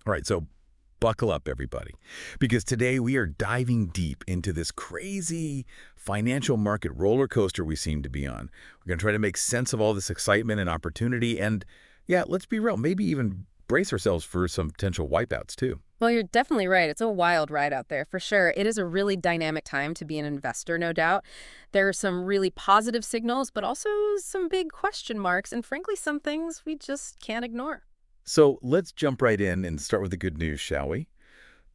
All right, so buckle up, everybody, because today we are diving deep into this crazy financial market roller coaster we seem to be on. We're going to try to make sense of all this excitement and opportunity, and yeah, let's be real, maybe even brace ourselves for some potential wipeouts, too. Well, you're definitely right. It's a wild ride out there, for sure. It is a really dynamic time to be an investor, no doubt. There are some really positive signals, but also some big question marks, and frankly, some things we just can't ignore. So let's jump right in and start with the good news, shall we?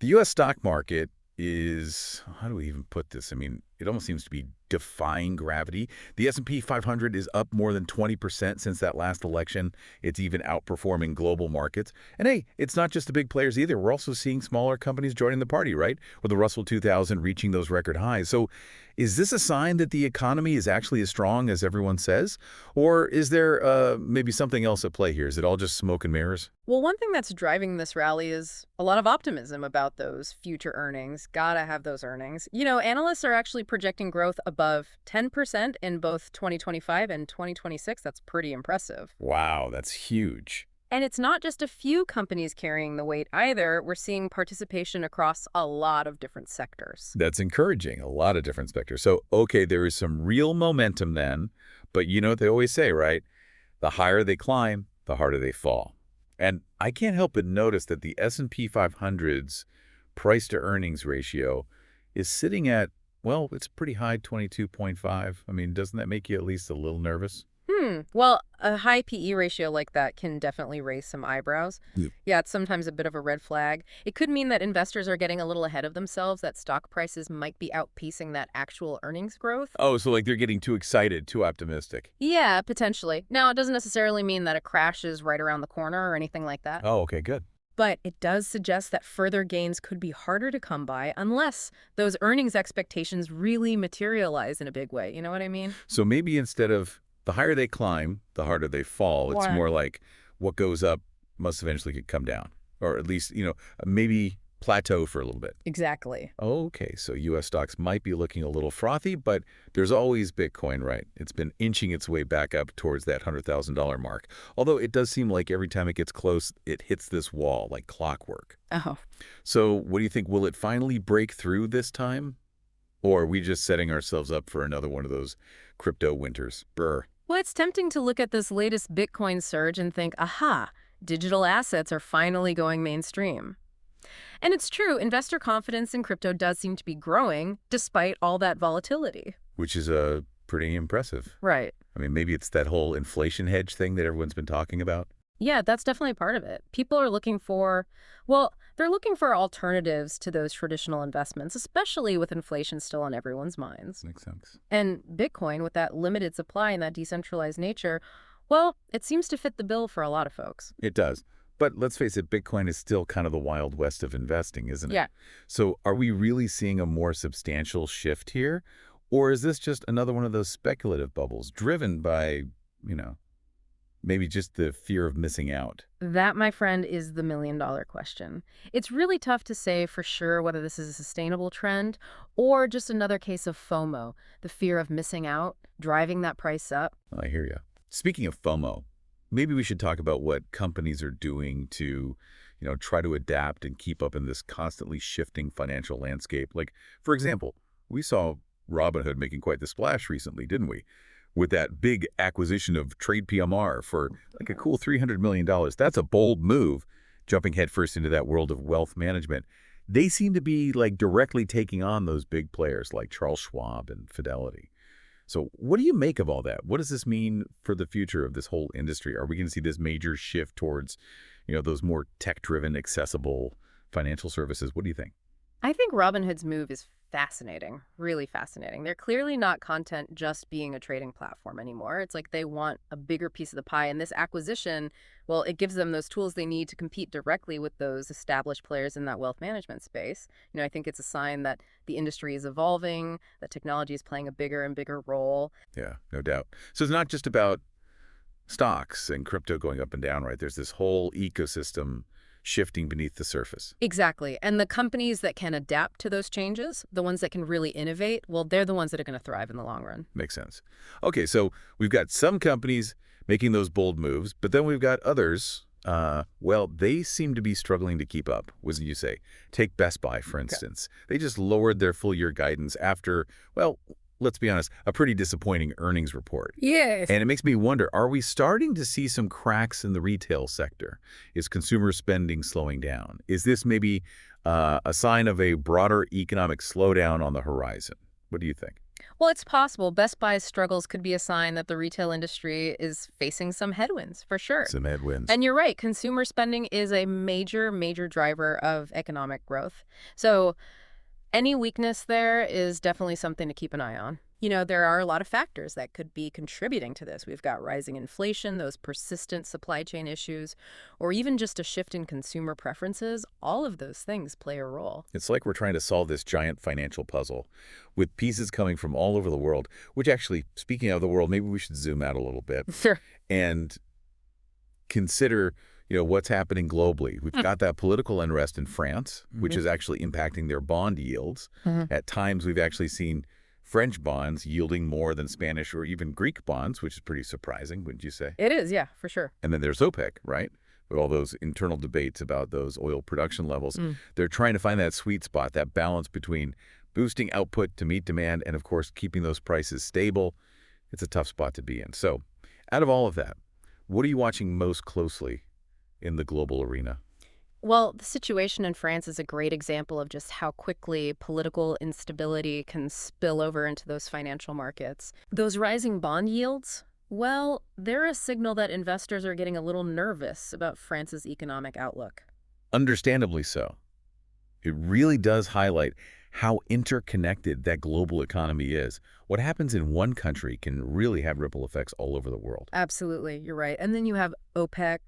The U.S. stock market is, how do we even put this? I mean, it almost seems to be defying gravity. The S&P 500 is up more than 20% since that last election. It's even outperforming global markets. And hey, it's not just the big players either. We're also seeing smaller companies joining the party, right? With the Russell 2000 reaching those record highs. So is this a sign that the economy is actually as strong as everyone says? Or is there maybe something else at play here? Is it all just smoke and mirrors? Well, one thing that's driving this rally is a lot of optimism about those future earnings. Gotta have those earnings. Analysts are actually projecting growth above 10% in both 2025 and 2026. That's pretty impressive. Wow, that's huge. And it's not just a few companies carrying the weight either. We're seeing participation across a lot of different sectors. That's encouraging, a lot of different specters. So, okay, there is some real momentum then, but you know what they always say, right? The higher they climb, the harder they fall. And I can't help but notice that the S&P 500's price-to-earnings ratio is sitting at, well, it's pretty high, 22.5. I mean, doesn't that make you at least a little nervous? Well, a high PE ratio like that can definitely raise some eyebrows. Yeah. Yeah, it's sometimes a bit of a red flag. It could mean that investors are getting a little ahead of themselves, that stock prices might be outpacing that actual earnings growth. Oh, so like they're getting too excited, too optimistic. Yeah, potentially. Now, it doesn't necessarily mean that a crash is right around the corner or anything like that. Oh, okay, good. But it does suggest that further gains could be harder to come by unless those earnings expectations really materialize in a big way. You know what I mean? So maybe instead of the higher they climb, the harder they fall, it's Or more like what goes up must eventually come down. Or at least, maybe plateau for a little bit. exactly. Okay, so U.S. stocks might be looking a little frothy, but there's always Bitcoin, right? It's been inching its way back up towards that $100,000 mark. Although it does seem like every time it gets close, it hits this wall like clockwork. Oh. So what do you think? Will it finally break through this time? Or are we just setting ourselves up for another one of those crypto winters? Brr. Well, it's tempting to look at this latest Bitcoin surge and think, aha, digital assets are finally going mainstream. And it's true, investor confidence in crypto does seem to be growing despite all that volatility. Which is pretty impressive. Right. I mean, maybe it's that whole inflation hedge thing that everyone's been talking about. Yeah, that's definitely part of it. People are looking for, well, they're looking for alternatives to those traditional investments, especially with inflation still on everyone's minds. Makes sense. And Bitcoin, with that limited supply and that decentralized nature, well, it seems to fit the bill for a lot of folks. It does. But let's face it, Bitcoin is still kind of the wild west of investing, isn't it? Yeah. So are we really seeing a more substantial shift here? Or is this just another one of those speculative bubbles driven by, you know, maybe just the fear of missing out? That, my friend, is the million-dollar question. It's really tough to say for sure whether this is a sustainable trend or just another case of FOMO, the fear of missing out, driving that price up. I hear you. Speaking of FOMO, maybe we should talk about what companies are doing to, try to adapt and keep up in this constantly shifting financial landscape. Like, for example, we saw Robinhood making quite the splash recently, didn't we? With that big acquisition of Trade PMR for like a cool $300 million. That's a bold move, jumping headfirst into that world of wealth management. They seem to be like directly taking on those big players like Charles Schwab and Fidelity. So what do you make of all that? What does this mean for the future of this whole industry? Are we going to see this major shift towards, those more tech-driven, accessible financial services? What do you think? I think Robinhood's move is fascinating, really fascinating. They're clearly not content just being a trading platform anymore. It's like they want a bigger piece of the pie. And this acquisition, well, it gives them those tools they need to compete directly with those established players in that wealth management space. I think it's a sign that the industry is evolving, that technology is playing a bigger and bigger role. Yeah, no doubt. So it's not just about stocks and crypto going up and down, right? There's this whole ecosystem shifting beneath the surface. Exactly. And the companies that can adapt to those changes, the ones that can really innovate, well, they're the ones that are going to thrive in the long run. Makes sense. Okay, so we've got some companies making those bold moves, but then we've got others Well, they seem to be struggling to keep up, wouldn't you say? Take Best Buy, for Okay. instance. They just lowered their full-year guidance after, well, let's be honest, a pretty disappointing earnings report. Yes. And it makes me wonder, are we starting to see some cracks in the retail sector? Is consumer spending slowing down? Is this maybe a sign of a broader economic slowdown on the horizon? What do you think? Well, it's possible. Best Buy's struggles could be a sign that the retail industry is facing some headwinds, for sure. Some headwinds. And you're right, consumer spending is a major, major driver of economic growth. So any weakness there is definitely something to keep an eye on. There are a lot of factors that could be contributing to this. We've got rising inflation, those persistent supply chain issues, or even just a shift in consumer preferences. All of those things play a role. It's like we're trying to solve this giant financial puzzle with pieces coming from all over the world, which actually, speaking of the world, maybe we should zoom out a little bit Sure. and consider, what's happening globally. We've got that political unrest in France, which is actually impacting their bond yields. Hmm. At times, we've actually seen French bonds yielding more than Spanish or even Greek bonds, which is pretty surprising, wouldn't you say? It is, yeah, for sure. And then there's OPEC, right? With all those internal debates about those oil production levels. Mm. They're trying to find that sweet spot, that balance between boosting output to meet demand and, of course, keeping those prices stable. It's a tough spot to be in. So out of all of that, what are you watching most closely in the global arena? Well, the situation in France is a great example of just how quickly political instability can spill over into those financial markets. Those rising bond yields, well, they're a signal that investors are getting a little nervous about France's economic outlook. Understandably so. It really does highlight how interconnected that global economy is. What happens in one country can really have ripple effects all over the world. Absolutely, you're right. And then you have OPEC.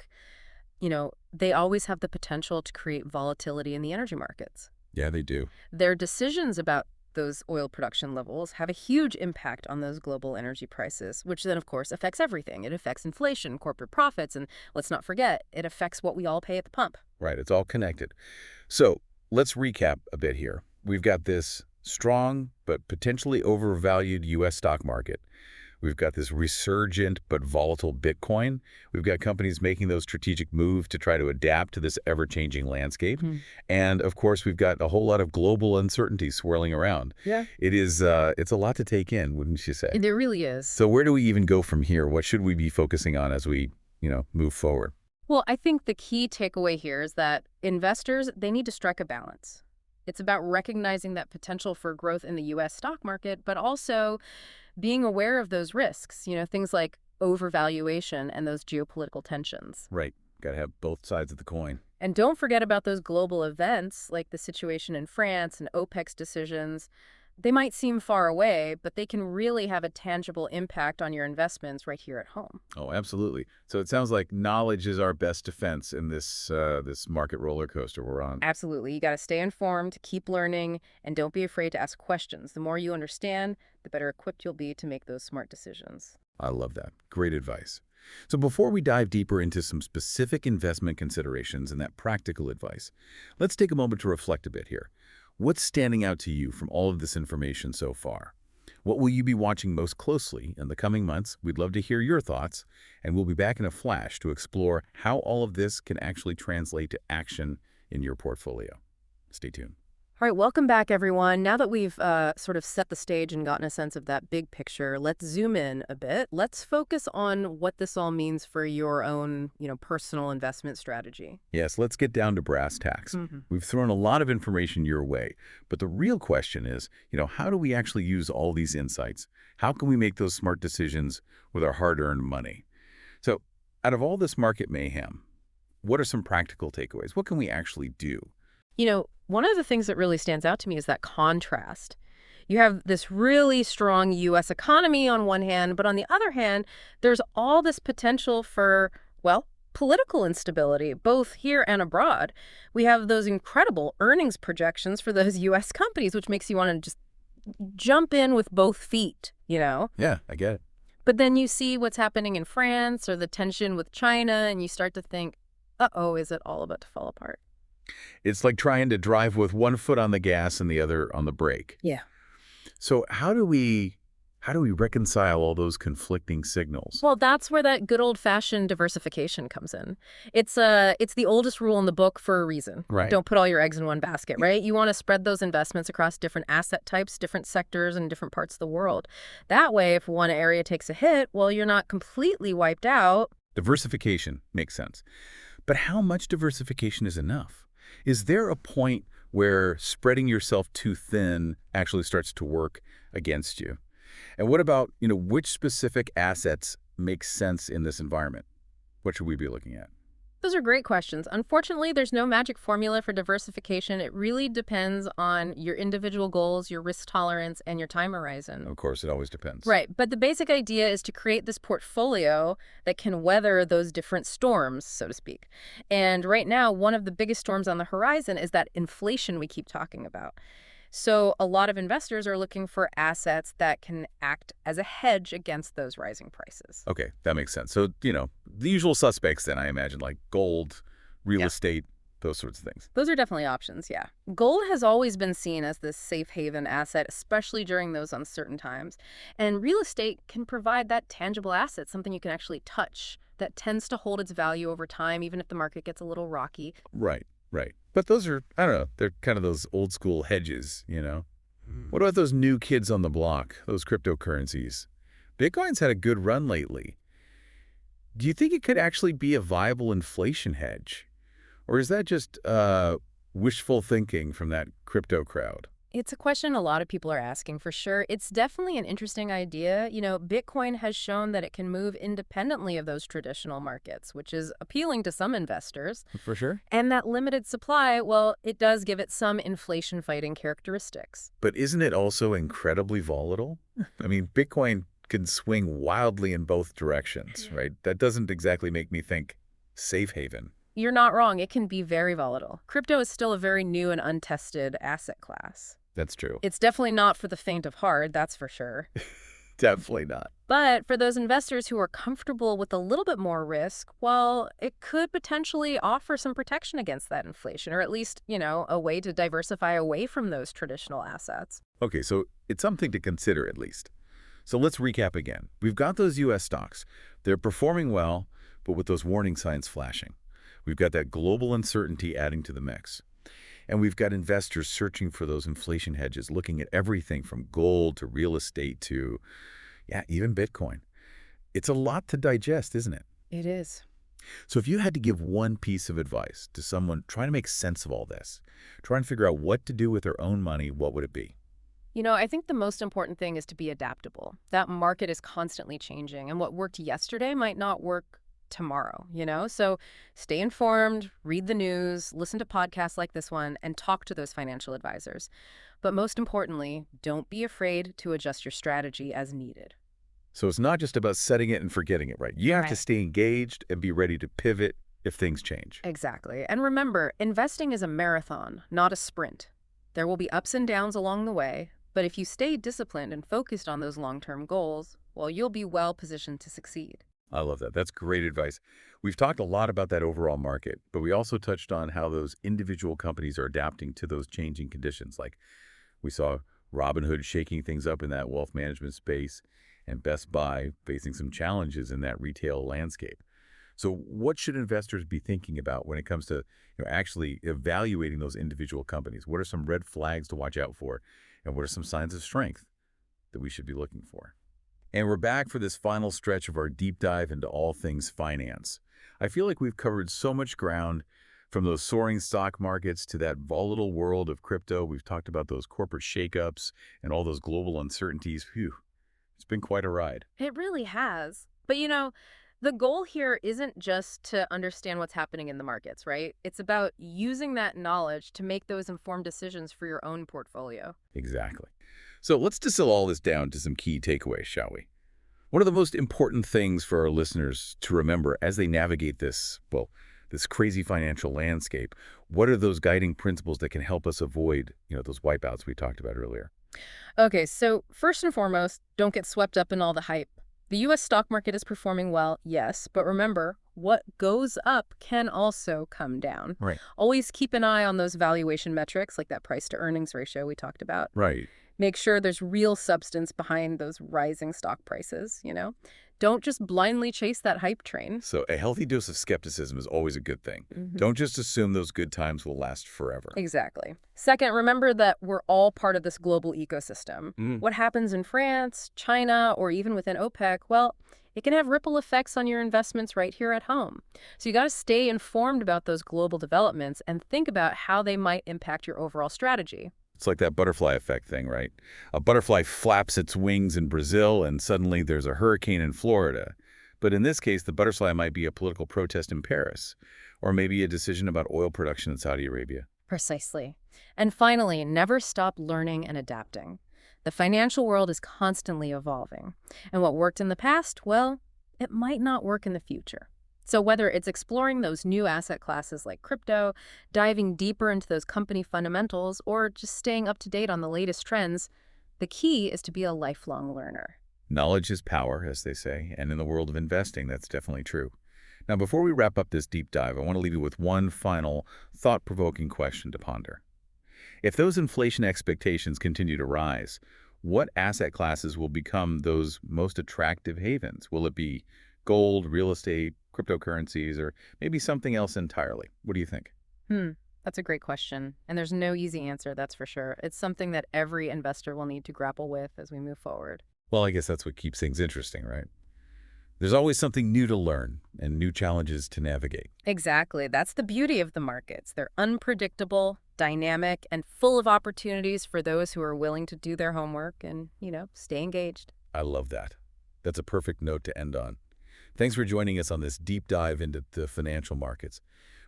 They always have the potential to create volatility in the energy markets. Yeah, they do. Their decisions about those oil production levels have a huge impact on those global energy prices, which then, of course, affects everything. It affects inflation, corporate profits, and let's not forget, it affects what we all pay at the pump. Right, it's all connected. So let's recap a bit here. We've got this strong but potentially overvalued U.S. stock market. We've got this resurgent but volatile Bitcoin. We've got companies making those strategic moves to try to adapt to this ever-changing landscape. Hmm. And, of course, we've got a whole lot of global uncertainty swirling around. Yeah. It's a lot to take in, wouldn't you say? There really is. So where do we even go from here? What should we be focusing on as we, move forward? Well, I think the key takeaway here is that investors, they need to strike a balance. It's about recognizing that potential for growth in the U.S. stock market, but also being aware of those risks, things like overvaluation and those geopolitical tensions. Right. Got to have both sides of the coin. And don't forget about those global events like the situation in France and OPEC's decisions. They might seem far away, but they can really have a tangible impact on your investments right here at home. Oh, absolutely. So it sounds like knowledge is our best defense in this market roller coaster we're on. Absolutely. You got to stay informed, keep learning, and don't be afraid to ask questions. The more you understand, the better equipped you'll be to make those smart decisions. I love that. Great advice. So before we dive deeper into some specific investment considerations and that practical advice, let's take a moment to reflect a bit here. What's standing out to you from all of this information so far? What will you be watching most closely in the coming months? We'd love to hear your thoughts, and we'll be back in a flash to explore how all of this can actually translate to action in your portfolio. Stay tuned. All right, welcome back, everyone. Now that we've sort of set the stage and gotten a sense of that big picture, let's zoom in a bit. Let's focus on what this all means for your own, personal investment strategy. Yes, let's get down to brass tacks. We've thrown a lot of information your way, but the real question is, how do we actually use all these insights? How can we make those smart decisions with our hard-earned money? So, out of all this market mayhem, what are some practical takeaways? What can we actually do? One of the things that really stands out to me is that contrast. You have this really strong U.S. economy on one hand, but on the other hand, there's all this potential for, well, political instability, both here and abroad. We have those incredible earnings projections for those U.S. companies, which makes you want to just jump in with both feet. Yeah, I get it. But then you see what's happening in France or the tension with China, and you start to think, uh-oh, is it all about to fall apart? It's like trying to drive with one foot on the gas and the other on the brake. Yeah. So how do we How do we reconcile all those conflicting signals? Well, that's where that good old-fashioned diversification comes in. It's the oldest rule in the book for a reason. Right. Don't put all your eggs in one basket, right? You want to spread those investments across different asset types, different sectors, and different parts of the world. That way, if one area takes a hit, well, you're not completely wiped out. Diversification makes sense. But how much diversification is enough? Is there a point where spreading yourself too thin actually starts to work against you? And what about, which specific assets make sense in this environment? What should we be looking at? Those are great questions. Unfortunately, there's no magic formula for diversification. It really depends on your individual goals, your risk tolerance, and your time horizon. Of course, it always depends. Right, but the basic idea is to create this portfolio that can weather those different storms, so to speak. And right now, one of the biggest storms on the horizon is that inflation we keep talking about. So a lot of investors are looking for assets that can act as a hedge against those rising prices. Okay, that makes sense. So, the usual suspects then, I imagine, like gold, real Yeah. estate, those sorts of things. Those are definitely options, yeah. Gold has always been seen as this safe haven asset, especially during those uncertain times. And real estate can provide that tangible asset, something you can actually touch, that tends to hold its value over time, even if the market gets a little rocky. Right, right. But those are, I don't know, they're kind of those old school hedges. What about those new kids on the block, those cryptocurrencies? Bitcoin's had a good run lately. Do you think it could actually be a viable inflation hedge? Or is that just wishful thinking from that crypto crowd? It's a question a lot of people are asking for sure. It's definitely an interesting idea. Bitcoin has shown that it can move independently of those traditional markets, which is appealing to some investors. For sure. And that limited supply, well, it does give it some inflation-fighting characteristics. But isn't it also incredibly volatile? I mean, Bitcoin can swing wildly in both directions, right? That doesn't exactly make me think safe haven. You're not wrong. It can be very volatile. Crypto is still a very new and untested asset class. That's true. It's definitely not for the faint of heart, that's for sure. Definitely not. But for those investors who are comfortable with a little bit more risk, well, it could potentially offer some protection against that inflation, or at least, a way to diversify away from those traditional assets. Okay, so it's something to consider at least. So let's recap again. We've got those U.S. stocks. They're performing well, but with those warning signs flashing. We've got that global uncertainty adding to the mix. And we've got investors searching for those inflation hedges, looking at everything from gold to real estate to, even Bitcoin. It's a lot to digest, isn't it? It is. So if you had to give one piece of advice to someone trying to make sense of all this, trying to figure out what to do with their own money, what would it be? I think the most important thing is to be adaptable. That market is constantly changing, and what worked yesterday might not work tomorrow. So stay informed, read the news, listen to podcasts like this one, and talk to those financial advisors. But most importantly, don't be afraid to adjust your strategy as needed. So it's not just about setting it and forgetting it, right? You have to Right. stay engaged and be ready to pivot if things change. Exactly. And remember, investing is a marathon, not a sprint. There will be ups and downs along the way, but if you stay disciplined and focused on those long-term goals, well, you'll be well positioned to succeed. I love that. That's great advice. We've talked a lot about that overall market, but we also touched on how those individual companies are adapting to those changing conditions. Like we saw Robinhood shaking things up in that wealth management space and Best Buy facing some challenges in that retail landscape. So what should investors be thinking about when it comes to actually evaluating those individual companies? What are some red flags to watch out for? And what are some signs of strength that we should be looking for? And we're back for this final stretch of our deep dive into all things finance. I feel like we've covered so much ground, from those soaring stock markets to that volatile world of crypto. We've talked about those corporate shakeups and all those global uncertainties. Phew, it's been quite a ride. It really has. But the goal here isn't just to understand what's happening in the markets, right? It's about using that knowledge to make those informed decisions for your own portfolio. Exactly. So let's distill all this down to some key takeaways, shall we? What are the most important things for our listeners to remember as they navigate this crazy financial landscape? What are those guiding principles that can help us avoid, those wipeouts we talked about earlier? Okay, so first and foremost, don't get swept up in all the hype. The U.S. stock market is performing well, yes, but remember, what goes up can also come down. Right. Always keep an eye on those valuation metrics, like that price-to-earnings ratio we talked about. Right. Make sure there's real substance behind those rising stock prices. Don't just blindly chase that hype train. So a healthy dose of skepticism is always a good thing. Mhm. Don't just assume those good times will last forever. Exactly. Second, remember that we're all part of this global ecosystem. Mm. What happens in France, China, or even within OPEC, well, it can have ripple effects on your investments right here at home. So you got to stay informed about those global developments and think about how they might impact your overall strategy. It's like that butterfly effect thing, right? A butterfly flaps its wings in Brazil, and suddenly there's a hurricane in Florida. But in this case, the butterfly might be a political protest in Paris, or maybe a decision about oil production in Saudi Arabia. Precisely. And finally, never stop learning and adapting. The financial world is constantly evolving. And what worked in the past, well, it might not work in the future. So whether it's exploring those new asset classes like crypto, diving deeper into those company fundamentals, or just staying up to date on the latest trends, the key is to be a lifelong learner. Knowledge is power, as they say, and in the world of investing, that's definitely true. Now, before we wrap up this deep dive, I want to leave you with one final thought-provoking question to ponder. If those inflation expectations continue to rise, what asset classes will become those most attractive havens? Will it be gold, real estate, cryptocurrencies, or maybe something else entirely? What do you think? Hmm, that's a great question. And there's no easy answer, that's for sure. It's something that every investor will need to grapple with as we move forward. Well, I guess that's what keeps things interesting, right? There's always something new to learn and new challenges to navigate. Exactly. That's the beauty of the markets. They're unpredictable, dynamic, and full of opportunities for those who are willing to do their homework and stay engaged. I love that. That's a perfect note to end on. Thanks for joining us on this deep dive into the financial markets.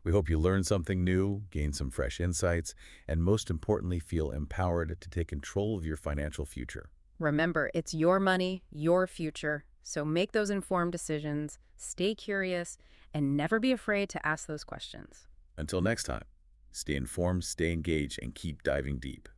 We hope you learned something new, gained some fresh insights, and most importantly, feel empowered to take control of your financial future. Remember, it's your money, your future. So make those informed decisions, stay curious, and never be afraid to ask those questions. Until next time, stay informed, stay engaged, and keep diving deep.